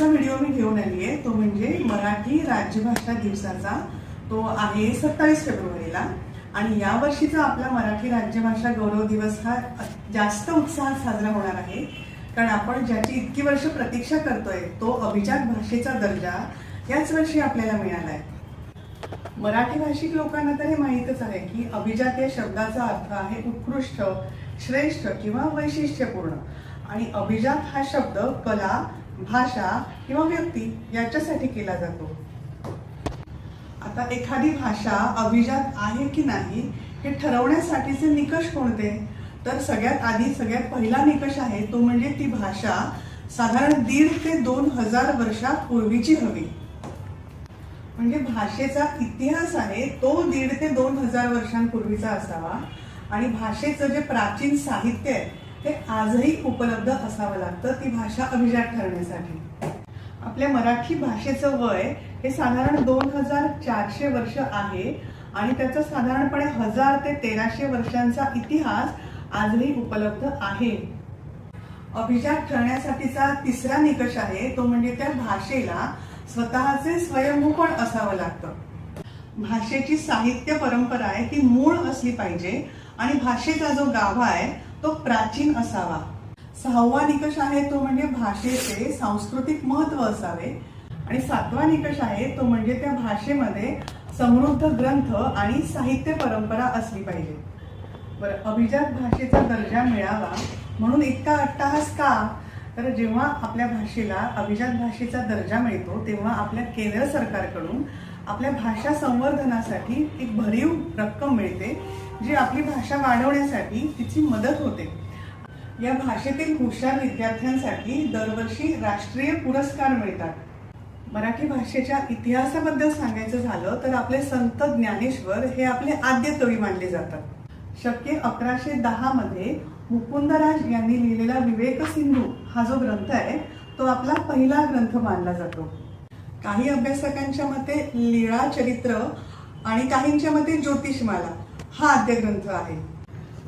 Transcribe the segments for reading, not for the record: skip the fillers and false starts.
आजचा व्हिडिओ मी घेऊन आली आहे तो म्हणजे मराठी राज्यभाषा दिवसाचा। तो आहे 27 फेब्रुवारीला आणि या वर्षीचा आपला मराठी राज्यभाषा गौरव दिवस हा जास्त उत्साहात साजरा होणार आहे, कारण आपण ज्याची इतकी वर्ष प्रतीक्षा करतोय तो अभिजात भाषेचा दर्जा याच वर्षी आपल्याला मिळालाय। मराठी भाषिक लोकांना तर हे माहीतच आहे की अभिजात या शब्दाचा अर्थ आहे उत्कृष्ट, श्रेष्ठ किंवा वैशिष्ट्यपूर्ण, आणि अभिजात हा शब्द कला, भाषा किंवा व्यक्ती याच्यासाठी केला जातो। आता एखादी भाषा अभिजात आहे की नाही हे ठरवण्यासाठीचे निकष कोणते? तर सगळ्यात पहिला निकष आहे तो म्हणजे ती भाषा साधारण 1,500 ते 2,000 वर्षापूर्वीची हवी। म्हणजे भाषेचा इतिहास आहे तो 1,500 ते 2,000 वर्षांपूर्वीचा असावा, आणि भाषेचं जे प्राचीन साहित्य आहे ते आजही उपलब्ध असावं लागतं ती भाषा अभिजात ठरण्यासाठी। आपल्या मराठी भाषेचं वय हे साधारण 2,400 वर्ष आहे आणि त्याचा साधारणपणे 1,000 ते 1,300 वर्षांचा इतिहास आजही उपलब्ध आहे। अभिजात ठरण्यासाठीचा तिसरा निकष आहे तो म्हणजे त्या भाषेला स्वतःचे स्वयंभूपण असावं लागतं। भाषेची साहित्य परंपरा आहे ती मूळ असली पाहिजे आणि भाषेचा जो गाभा आहे तो प्राचीन असावा। 6वा निकष आहे तो म्हणजे भाषेचे सांस्कृतिक महत्त्व असावे, आणि 7वा निकष आहे तो म्हणजे त्या भाषेमध्ये समृद्ध ग्रंथ आणि साहित्य परंपरा असली पाहिजे। बरं, अभिजात भाषेचा दर्जा मिळावा म्हणून इतका अट्टहास का? तर जेव्हा आपल्या भाषेला अभिजात भाषेचा दर्जा मिळतो तेव्हा आपल्या केंद्र सरकारकडून आपल्या भाषा संवर्धनासाठी एक भरीव रक्कम मिळते, जी आपली भाषा वाढवण्यासाठी तिची मदत होते। या भाषेतील हुशार विद्यार्थ्यांसाठी दरवर्षी राष्ट्रीय पुरस्कार मिळतात। मराठी भाषेच्या इतिहासाबद्दल सांगायचं झालं तर आपले संत ज्ञानेश्वर हे आपले आद्य कवी मानले जातात। शके 1110 मध्ये मुकुंदराज यांनी लिहिलेला विवेक सिंधू हा जो ग्रंथ आहे तो आपला पहिला ग्रंथ मानला जातो। काही अभ्यासकांच्या मते लीळा चरित्र आणि काहींच्या मते ज्योतिषमाला हा आद्य ग्रंथ आहे।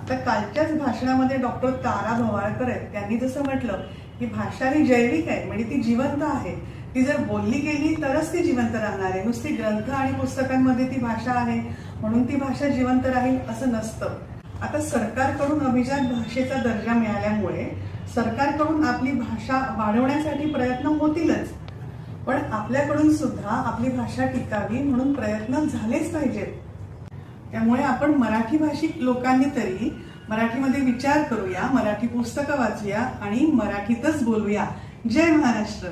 आता कालच्याच भाषणामध्ये डॉक्टर तारा भवाळकर आहेत, त्यांनी जसं म्हटलं की भाषा ही जैविक आहे, म्हणजे ती जिवंत आहे, ती जर बोलली गेली तरच ती जिवंत राहणार आहे। नुसती ग्रंथ आणि पुस्तकांमध्ये ती भाषा आहे म्हणून ती भाषा जिवंत राहील असं नसतं। आता सरकारकडून अभिजात भाषेचा दर्जा मिळाल्यामुळे सरकारकडून आपली भाषा वाढवण्यासाठी प्रयत्न होतीलच, पण आपल्याकडून सुद्धा आपली भाषा टिकावी म्हणून प्रयत्न झालेच पाहिजेत। त्यामुळे आपण मराठी भाषिक लोकांनी तरी मराठीमध्ये विचार करूया, मराठी पुस्तकं वाचूया आणि मराठीतच बोलूया। जय महाराष्ट्र।